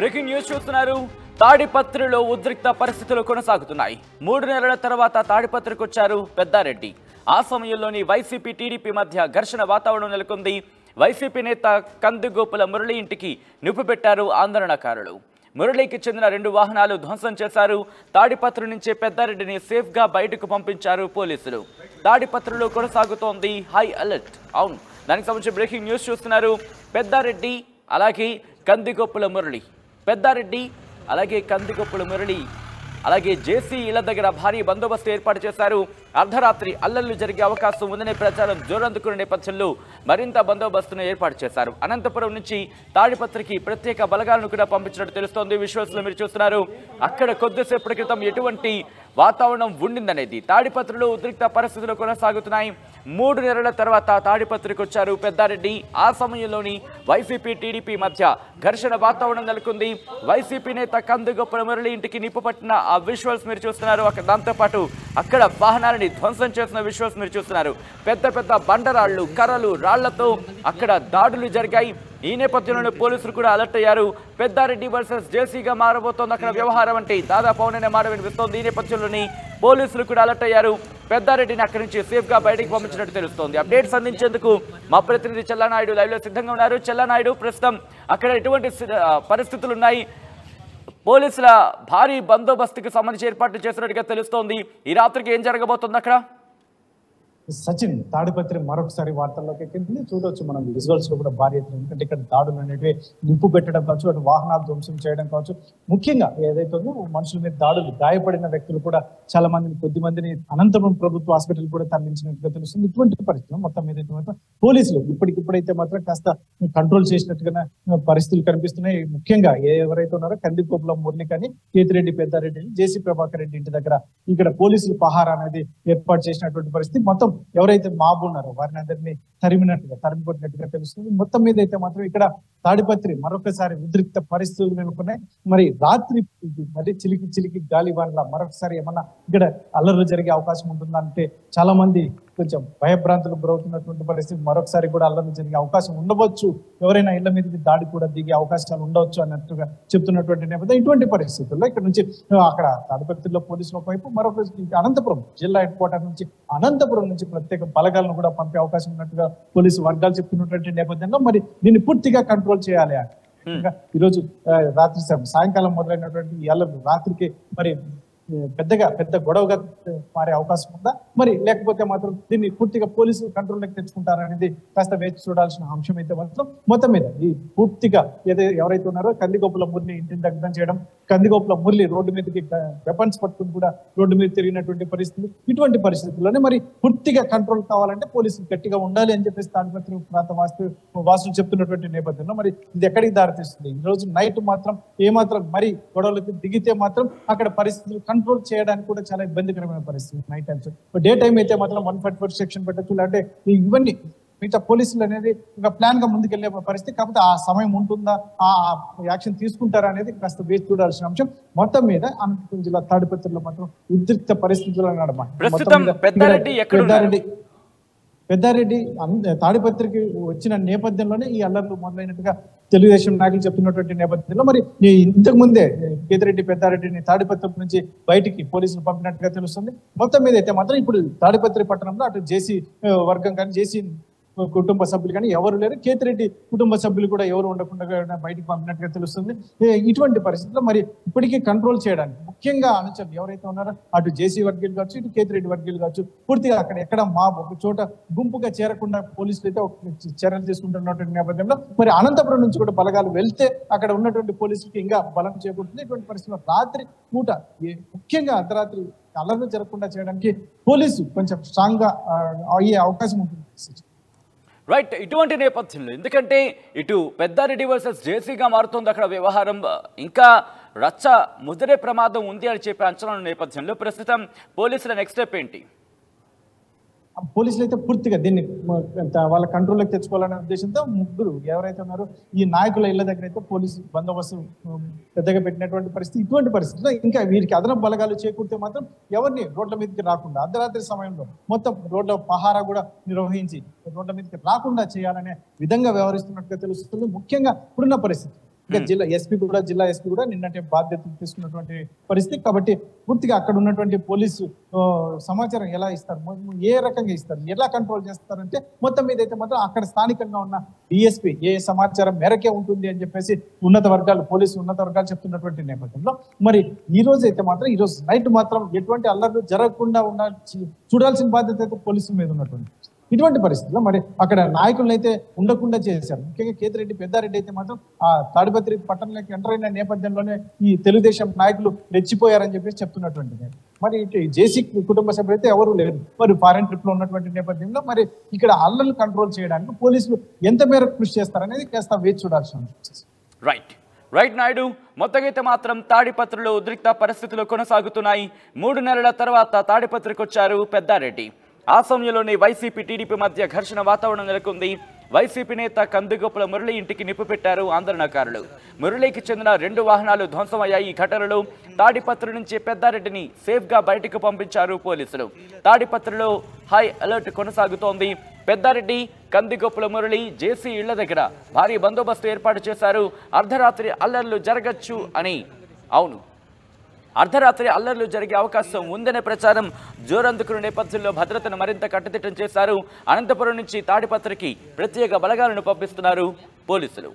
Breaking news చూస్తున్నారు. తాడిపత్రిలో ఉద్రిక్త పరిస్థితులు కొనసాగుతున్నాయి. 3 నెలల తర్వాత తాడిపత్రికి వచ్చారు పెద్దారెడ్డి. ఆ సమయంలోని వైసీపీ టీడీపీ మధ్య ఘర్షణ వాతావరణం నెలకొంది. వైసీపీ నేత కందిగోపుల మురళి ఇంటికి నిప్పు పెట్టారు ఆందోళనకారులు. మురళికి చెందిన 2 వాహనాలు ధ్వంసం చేశారు. తాడిపత్రి నుంచి పెద్దారెడ్డిని సేఫ్గా బయటకు పంపించారు పోలీసులు. తాడిపత్రిలో కొనసాగుతోంది హై అలర్ట్. అవును, దానికి సంబంధించి బ్రేకింగ్ న్యూస్ చూస్తున్నారు. పెద్దారెడ్డి అలాగే కందిగోపుల మురళి, పెద్దారెడ్డి అలాగే కందిగోపుల మురళి అలాగే జేసీ ఇళ్ల దగ్గర భారీ బందోబస్తు ఏర్పాటు చేశారు. అర్ధరాత్రి అల్లర్లు జరిగే అవకాశం ఉందనే ప్రచారం జోరందుకున్న నేపథ్యంలో మరింత బందోబస్తును ఏర్పాటు చేశారు. అనంతపురం నుంచి తాడిపత్రికి ప్రత్యేక బలగాలను కూడా పంపించినట్టు తెలుస్తోంది. విశ్వాసులు మీరు చూస్తున్నారు. అక్కడ కొద్దిసేపటి క్రితం ఎటువంటి వాతావరణం ఉండిందనేది. తాడిపత్రిలో ఉద్రిక్త పరిస్థితులు కొనసాగుతున్నాయి. 3 నెలల తర్వాత తాడిపత్రికి వచ్చారు పెద్దారెడ్డి. ఆ సమయంలోని వైసీపీ టీడీపీ మధ్య ఘర్షణ వాతావరణం నెలకొంది. వైసీపీ నేత కందిగొప్పల మురళి ఇంటికి నిప్పు పట్టిన ఆ విజువల్స్ మీరు చూస్తున్నారు. దాంతోపాటు అక్కడ వాహనాలని ధ్వంసం చేసిన విజువల్స్ మీరు చూస్తున్నారు. పెద్ద పెద్ద బండరాళ్లు, కర్రలు, రాళ్లతో అక్కడ దాడులు జరిగాయి. ఈ నేపథ్యంలోనే పోలీసులు కూడా అలర్ట్ అయ్యారు. పెద్దారెడ్డి వర్సెస్ జేసీగా మారబోతోంది అక్కడ వ్యవహారం అంటే. దాదాపు అవుననే మాట వినిపిస్తోంది. ఈ నేపథ్యంలోని పోలీసులు కూడా అలర్ట్ అయ్యారు. పెద్దారెడ్డిని అక్కడి నుంచి సేఫ్గా బయటికి పంపించినట్టు తెలుస్తోంది. అప్డేట్స్ అందించేందుకు మా ప్రతినిధి చెల్లానాయుడు లైవ్లో సిద్ధంగా ఉన్నారు. చెల్లానాయుడు, ప్రస్తుతం అక్కడ ఎటువంటి పరిస్థితులు ఉన్నాయి? పోలీసుల భారీ బందోబస్తుకి సంబంధించి ఏర్పాట్లు చేసినట్టుగా తెలుస్తోంది. ఈ రాత్రికి ఏం జరగబోతోంది అక్కడ? సచిన్, తాడిపత్రి మరొకసారి వార్తల్లోకి ఎక్కింది. చూడవచ్చు మనం విజువల్స్ లో కూడా భారీ ఎత్తున, ఎందుకంటే ఇక్కడ దాడులు అనేటివి నిప్పు పెట్టడం కావచ్చు, అటు వాహనాలు ధ్వంసం చేయడం కావచ్చు, ముఖ్యంగా ఏదైతే ఉందో మనుషుల మీద దాడులు, గాయపడిన వ్యక్తులు కూడా చాలా మందిని, కొద్ది మందిని అనంతపురం ప్రభుత్వ హాస్పిటల్ కూడా తరలించినట్టుగా తెలుస్తుంది. ఇటువంటి పరిస్థితులు మొత్తం మీద మాత్రం పోలీసులు ఇప్పటికిప్పుడైతే మాత్రం కాస్త కంట్రోల్ చేసినట్టుగా పరిస్థితులు కనిపిస్తున్నాయి. ముఖ్యంగా ఎవరైతే ఉన్నారో కందిగోపుల మురళి కానీ, కేతిరెడ్డి పెద్దారెడ్డి, జేసీ ప్రభాకర్ రెడ్డి ఇంటి దగ్గర ఇక్కడ పోలీసులు పహారా అనేది ఏర్పాటు చేసినటువంటి పరిస్థితి. మొత్తం ఎవరైతే మాబు ఉన్నారో వారిని అందరినీ తరిమి కొట్టినట్టుగా తెలుస్తుంది. మొత్తం మీద అయితే మాత్రం ఇక్కడ తాడిపత్రి మరొకసారి ఉద్రిక్త పరిస్థితులు నెలకొన్నాయి. మరి రాత్రి మరి చిలికి గాలి వానలా మరొకసారి ఏమన్నా ఇక్కడ అల్లర్లు జరిగే అవకాశం ఉంటుందా అంటే చాలా మంది కొంచెం భయభ్రాంతులకు గురవుతున్నటువంటి పరిస్థితి. మరొకసారి కూడా అల్లర్లు జరిగే అవకాశం ఉండవచ్చు, ఎవరైనా ఇళ్ల మీదకి దాడి కూడా దిగే అవకాశాలు ఉండవచ్చు అన్నట్టుగా చెప్తున్నటువంటి నేపథ్యం. ఇటువంటి పరిస్థితుల్లో ఇక్కడ నుంచి అక్కడ తాడిపత్రిలో పోలీసులు ఒకవైపు, మరొక అనంతపురం జిల్లా హెడ్ క్వార్టర్ నుంచి అనంతపురం నుంచి ప్రత్యేక బలగాలను కూడా పంపే అవకాశం ఉన్నట్టుగా పోలీసు వర్గాలు చెప్తున్నటువంటి నేపథ్యంలో మరి దీన్ని పూర్తిగా కంట్రోల్ చేయాలి అని ఈరోజు రాత్రి సాయంకాలం మొదలైనటువంటి ఈ అల్లర్లు రాత్రికి మరి పెద్ద గొడవగా మారే అవకాశం ఉందా, మరి లేకపోతే మాత్రం దీన్ని పూర్తిగా పోలీసులు కంట్రోల్లోకి తెచ్చుకుంటారనేది కాస్త వేచి చూడాల్సిన అంశం అయితే మాత్రం. మొత్తం మీద ఈ పూర్తిగా ఎవరైతే ఉన్నారో కందిగోపుల మురళి ఇంటిని దగ్ధం చేయడం, కందిగోపుల మురళి రోడ్డు మీదకి వెపన్స్ పట్టుకుని కూడా రోడ్డు మీద తిరిగినటువంటి పరిస్థితులు. ఇటువంటి పరిస్థితుల్లోనే మరి పూర్తిగా కంట్రోల్ కావాలంటే పోలీసులు గట్టిగా ఉండాలి అని చెప్పేసి తాడిపత్రి ప్రాంత వాసులు చెప్తున్నటువంటి నేపథ్యంలో మరి ఇది ఎక్కడికి దారితీస్తుంది? ఈ రోజు నైట్ మాత్రం ఏమాత్రం మరి గొడవలకు దిగితే మాత్రం అక్కడ పరిస్థితులు కంట్రోల్ చేయడానికి కూడా చాలా ఇబ్బందికరమైన పరిస్థితి. నైట్ టైమ్స్, డే టైం అయితే మాత్రం 144 సెక్షన్ పెట్టచ్చు, అంటే ఇవన్నీ మిగతా పోలీసులు అనేది ఒక ప్లాన్ గా ముందుకెళ్లే పరిస్థితి. కాకపోతే ఆ సమయం ఉంటుందా, ఆ యాక్షన్ తీసుకుంటారా అనేది కాస్త వేచి చూడాల్సిన అంశం. మొత్తం మీద అనంతపురం జిల్లా తాడిపత్రిలో మాత్రం ఉద్రిక్త పరిస్థితులు అన్నమాట. పెద్దారెడ్డి తాడిపత్రికి వచ్చిన నేపథ్యంలోనే ఈ అల్లర్లు మొదలైనట్టుగా తెలుగుదేశం నాయకులు చెప్తున్నటువంటి నేపథ్యంలో మరి ఇంతకు ముందే కేతిరెడ్డి పెద్దారెడ్డిని తాడిపత్రి నుంచి బయటికి పోలీసులు పంపినట్టుగా తెలుస్తుంది. మొత్తం మీద అయితే మాత్రం ఇప్పుడు తాడిపత్రి పట్టణంలో అటు జేసీ వర్గం కానీ, జేసీ కుటుంబ సభ్యులు కానీ ఎవరు లేరు. కేతిరెడ్డి కుటుంబ సభ్యులు కూడా ఎవరు ఉండకుండా బయటికి పంపినట్టుగా తెలుస్తుంది. ఇటువంటి పరిస్థితుల్లో మరి ఇప్పటికీ కంట్రోల్ చేయడానికి ముఖ్యంగా అనుచరులు ఎవరైతే ఉన్నారో అటు జేసీ వర్గీయులు కావచ్చు, ఇటు కేతిరెడ్డి వర్గీయులు కావచ్చు, పూర్తిగా అక్కడ ఎక్కడ ఒక చోట గుంపుగా చేరకుండా పోలీసులు అయితే చర్యలు తీసుకుంటున్నటువంటి నేపథ్యంలో మరి అనంతపురం నుంచి కూడా బలగాలు వెళ్తే అక్కడ ఉన్నటువంటి పోలీసులకి ఇంకా బలం చేకూరుతుంది. ఇటువంటి పరిస్థితుల్లో రాత్రి పూట ముఖ్యంగా అర్ధరాత్రి అల్లర్లు జరగకుండా చేయడానికి పోలీసు కొంచెం స్ట్రాంగ్ గా అయ్యే అవకాశం ఉంటుంది. రైట్, ఇటువంటి నేపథ్యంలో ఎందుకంటే ఇటు పెద్దారెడ్డి వర్సెస్ జేసీగా మారుతోంది అక్కడ వ్యవహారం, ఇంకా రచ్చ ముదిరే ప్రమాదం ఉంది అని చెప్పే అంచనాల నేపథ్యంలో ప్రస్తుతం పోలీసుల నెక్స్ట్ స్టెప్ ఏంటి? పోలీసులు అయితే పూర్తిగా దీన్ని వాళ్ళ కంట్రోల్లోకి తెచ్చుకోవాలనే ఉద్దేశంతో ముగ్గురు ఎవరైతే ఉన్నారో ఈ నాయకుల ఇళ్ల దగ్గర అయితే పోలీసు బందోబస్తు పెద్దగా పెట్టినటువంటి పరిస్థితి. ఇటువంటి పరిస్థితుల్లో ఇంకా వీరికి అదనపు బలగాలు చేకూరితే మాత్రం ఎవరిని రోడ్ల మీదకి రాకుండా అర్ధరాత్రి సమయంలో మొత్తం రోడ్ల పహారా కూడా నిర్వహించి రోడ్ల మీదకి రాకుండా చేయాలనే విధంగా వ్యవహరిస్తున్నట్టుగా తెలుస్తుంది. ముఖ్యంగా ఇప్పుడున్న పరిస్థితి ఇంకా జిల్లా ఎస్పీ కూడా నిన్నటి బాధ్యతలు తీసుకున్నటువంటి పరిస్థితి. కాబట్టి పూర్తిగా అక్కడ ఉన్నటువంటి పోలీసు సమాచారం ఎలా ఇస్తారు, ఏ రకంగా ఇస్తారు, ఎలా కంట్రోల్ చేస్తారంటే మొత్తం మీద అయితే మాత్రం అక్కడ స్థానికంగా ఉన్న డిఎస్పీ ఏ సమాచారం మేరకే ఉంటుంది అని చెప్పేసి పోలీసు ఉన్నత వర్గాలు చెప్తున్నటువంటి నేపథ్యంలో మరి ఈ రోజు అయితే మాత్రం ఈ రోజు నైట్ మాత్రం ఎటువంటి అల్లర్లు జరగకుండా చూడాల్సిన బాధ్యత అయితే పోలీసుల మీద ఉన్నటువంటి ఇటువంటి పరిస్థితుల్లో మరి అక్కడ నాయకులను అయితే ఉండకుండా చేశారు. ముఖ్యంగా కేతిరెడ్డి పెద్దారెడ్డి అయితే మాత్రం ఆ తాడిపత్రి పట్టణంలోకి ఎంటర్ అయిన నేపథ్యంలోనే ఈ తెలుగుదేశం నాయకులు రెచ్చిపోయారని చెప్పేసి చెప్తున్నటువంటి మరి జేసీ కుటుంబ సభ్యులు అయితే ఎవరు లేరు. మరి ఫారెన్ ట్రిప్ లో ఉన్నటువంటి నేపథ్యంలో మరి ఇక్కడ అల్లర్లు కంట్రోల్ చేయడానికి పోలీసులు ఎంత మేరకు కృషి చేస్తారనేది కాస్త వేచి చూడాల్సిన రైట్ నాయుడు. మొత్తగైతే మాత్రం తాడిపత్రిలో ఉద్రిక్త పరిస్థితులు కొనసాగుతున్నాయి. 3 నెలల తర్వాత తాడిపత్రికి వచ్చారు పెద్దారెడ్డి. ఆ సమయంలోనే వైసీపీ టీడీపీ మధ్య ఘర్షణ వాతావరణం నెలకొంది. వైసీపీ నేత కందిగొప్పల మురళి ఇంటికి నిప్పు పెట్టారు ఆందోళనకారులు. మురళికి చెందిన 2 వాహనాలు ధ్వంసమయ్యాయి. ఈ ఘటనలో తాడిపత్రి నుంచి పెద్దారెడ్డిని సేఫ్గా బయటకు పంపించారు పోలీసులు. తాడిపత్రిలో హై అలర్ట్ కొనసాగుతోంది. పెద్దారెడ్డి, కందిగొప్పల మురళి, జేసీ ఇళ్ల దగ్గర భారీ బందోబస్తు ఏర్పాటు చేశారు. అర్ధరాత్రి అల్లర్లు జరగచ్చు అని అర్ధరాత్రి అల్లర్లు జరిగే అవకాశం ఉందనే ప్రచారం జోరందుకున్న నేపథ్యంలో భద్రతను మరింత కట్టుదిట్టం చేశారు. అనంతపురం నుంచి తాడిపత్రికి ప్రత్యేక బలగాలను పంపిస్తున్నారు పోలీసులు.